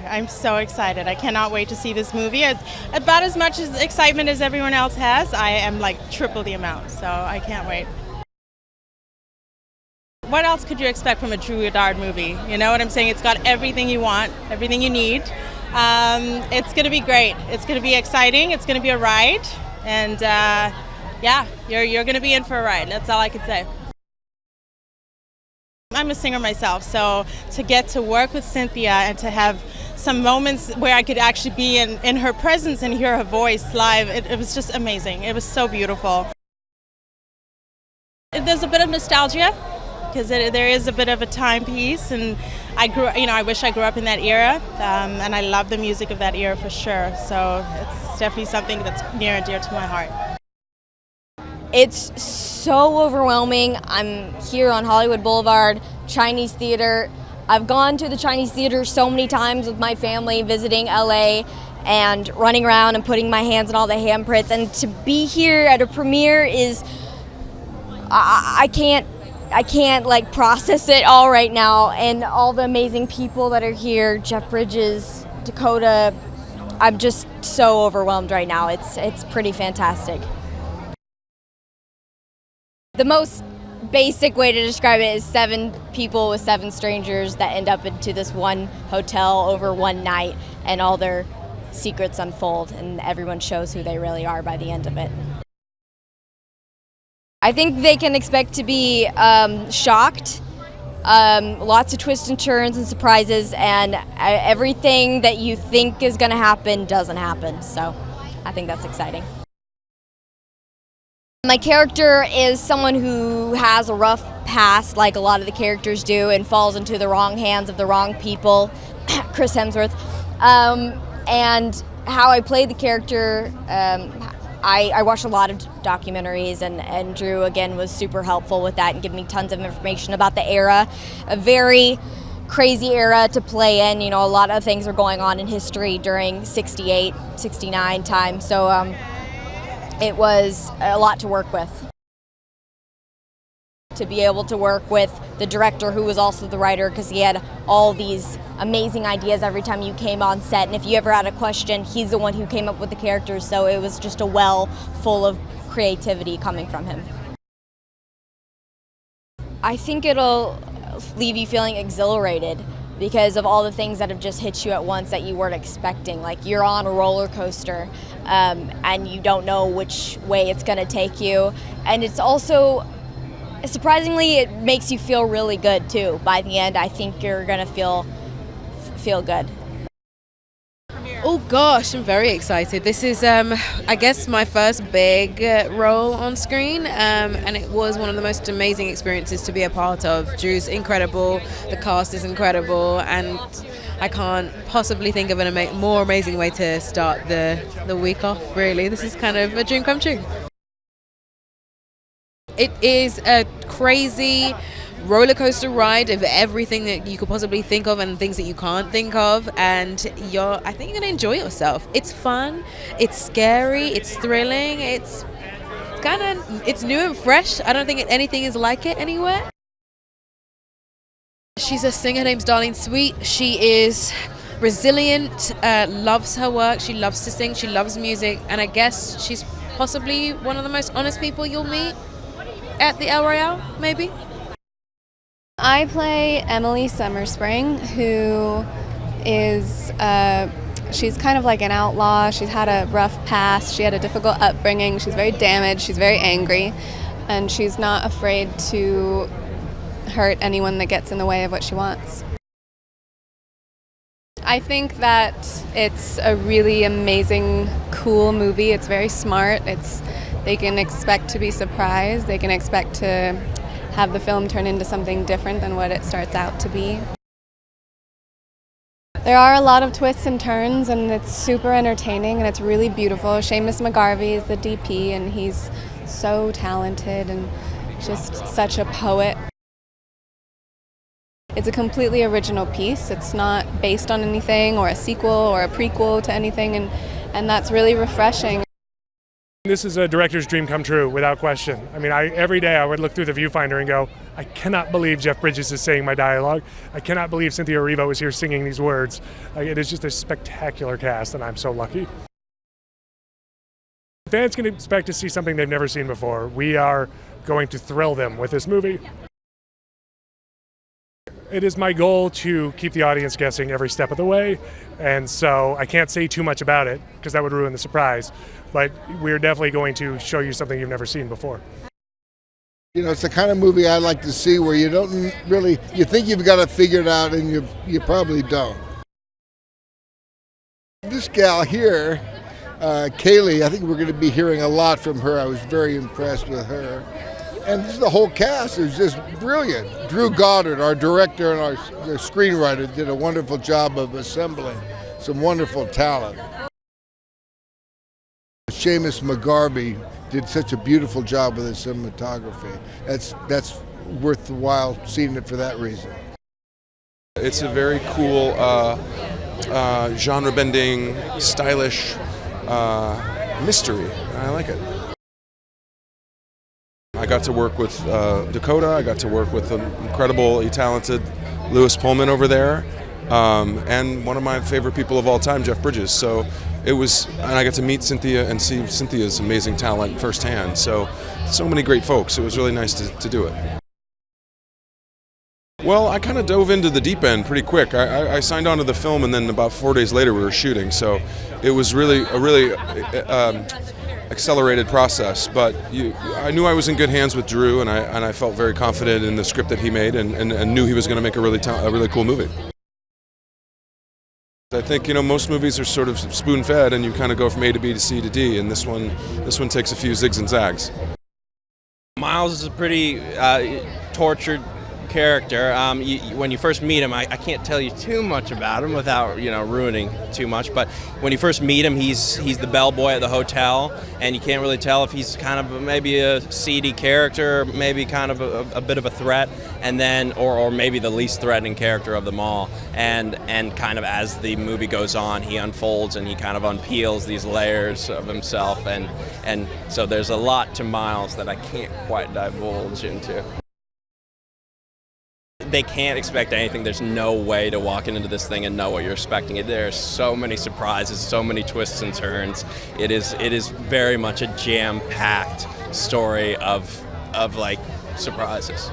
I'm so excited. I cannot wait to see this movie. It's about as much as excitement as everyone else has. I am like triple the amount, so I can't wait. What else could you expect from a Goddard movie? You know what I'm saying? It's got everything you want, everything you need. It's going to be great. It's going to be exciting. It's going to be a ride. And yeah, you're going to be in for a ride. That's all I can say. I'm a singer myself, so to get to work with Cynthia and to have some moments where I could actually be in her presence and hear her voice live, it was just amazing. It was so beautiful. There's a bit of nostalgia because there is a bit of a timepiece, and I wish I grew up in that era, and I love the music of that era for sure. So it's definitely something that's near and dear to my heart. It's so overwhelming. I'm here on Hollywood Boulevard, Chinese theater. I've gone to the Chinese theater so many times with my family, visiting LA and running around and putting my hands on all the handprints. And to be here at a premiere is, I can't like process it all right now. And all the amazing people that are here, Jeff Bridges, Dakota, I'm just so overwhelmed right now. It's pretty fantastic. The most basic way to describe it is 7 people with 7 strangers that end up into this one hotel over one night, and all their secrets unfold, and everyone shows who they really are by the end of it. I think they can expect to be shocked, lots of twists and turns and surprises, and everything that you think is going to happen doesn't happen, so I think that's exciting. My character is someone who has a rough past, like a lot of the characters do, and falls into the wrong hands of the wrong people, Chris Hemsworth. And how I play the character, I watched a lot of documentaries, and Drew, again, was super helpful with that and giving me tons of information about the era. A very crazy era to play in. You know, a lot of things are going on in history during 68, 69 time. So, it was a lot to work with. To be able to work with the director, who was also the writer, because he had all these amazing ideas every time you came on set, and if you ever had a question, he's the one who came up with the characters, so it was just a well full of creativity coming from him. I think it'll leave you feeling exhilarated because of all the things that have just hit you at once that you weren't expecting. Like, you're on a roller coaster, and you don't know which way it's going to take you. And it's also, surprisingly, it makes you feel really good too. By the end, I think you're going to feel good. Oh gosh, I'm very excited. This is, I guess, my first big role on screen, and it was one of the most amazing experiences to be a part of. Drew's incredible, the cast is incredible, and I can't possibly think of a more amazing way to start the week off, really. This is kind of a dream come true. It is a crazy roller coaster ride of everything that you could possibly think of and things that you can't think of, and I think you're gonna enjoy yourself. It's fun, it's scary, it's thrilling, it's new and fresh. I don't think anything is like it anywhere. She's a singer, her name's Darlene Sweet. She is resilient, loves her work, she loves to sing, she loves music, and I guess she's possibly one of the most honest people you'll meet at the Royale, maybe. I play Emily Summerspring, who is, she's kind of like an outlaw. She's had a rough past. She had a difficult upbringing. She's very damaged. She's very angry. And she's not afraid to hurt anyone that gets in the way of what she wants. I think that it's a really amazing, cool movie. It's very smart. They can expect to be surprised. They can expect to have the film turn into something different than what it starts out to be. There are a lot of twists and turns, and it's super entertaining, and it's really beautiful. Seamus McGarvey is the DP, and he's so talented and just such a poet. It's a completely original piece. It's not based on anything or a sequel or a prequel to anything, and that's really refreshing. This is a director's dream come true, without question. I mean, every day I would look through the viewfinder and go, I cannot believe Jeff Bridges is saying my dialogue. I cannot believe Cynthia Erivo is here singing these words. It is just a spectacular cast, and I'm so lucky. Fans can expect to see something they've never seen before. We are going to thrill them with this movie. It is my goal to keep the audience guessing every step of the way, and so I can't say too much about it because that would ruin the surprise, but we're definitely going to show you something you've never seen before. You know, it's the kind of movie I like to see where you don't really, you think you've got it figured out and you probably don't. This gal here, Cailee, I think we're going to be hearing a lot from her. I was very impressed with her. And the whole cast is just brilliant. Goddard, our director and our screenwriter, did a wonderful job of assembling some wonderful talent. Seamus McGarvey did such a beautiful job with his cinematography. That's worthwhile seeing it for that reason. It's a very cool, genre-bending, stylish mystery. I like it. I got to work with Dakota. I got to work with an incredibly talented Pullman over there, and one of my favorite people of all time, Jeff Bridges. So it was, and I got to meet Cynthia and see Cynthia's amazing talent firsthand. So many great folks. It was really nice to do it. Well, I kind of dove into the deep end pretty quick. I signed on to the film, and then about 4 days later we were shooting. So it was really a really accelerated process. But I knew I was in good hands with Drew, and I felt very confident in the script that he made, and knew he was going to make a really cool movie. I think, you know, most movies are sort of spoon-fed, and you kind of go from A to B to C to D, and this one takes a few zigs and zags. Miles is a pretty tortured character. When you first meet him, I can't tell you too much about him without, you know, ruining too much, but when you first meet him, he's the bellboy at the hotel, and you can't really tell if he's kind of maybe a seedy character, maybe kind of a bit of a threat, and then or maybe the least threatening character of them all, and kind of as the movie goes on, he unfolds and he kind of unpeels these layers of himself, and so there's a lot to Miles that I can't quite divulge into. They can't expect anything. There's no way to walk into this thing and know what you're expecting. There are so many surprises, so many twists and turns. It is very much a jam-packed story of like surprises.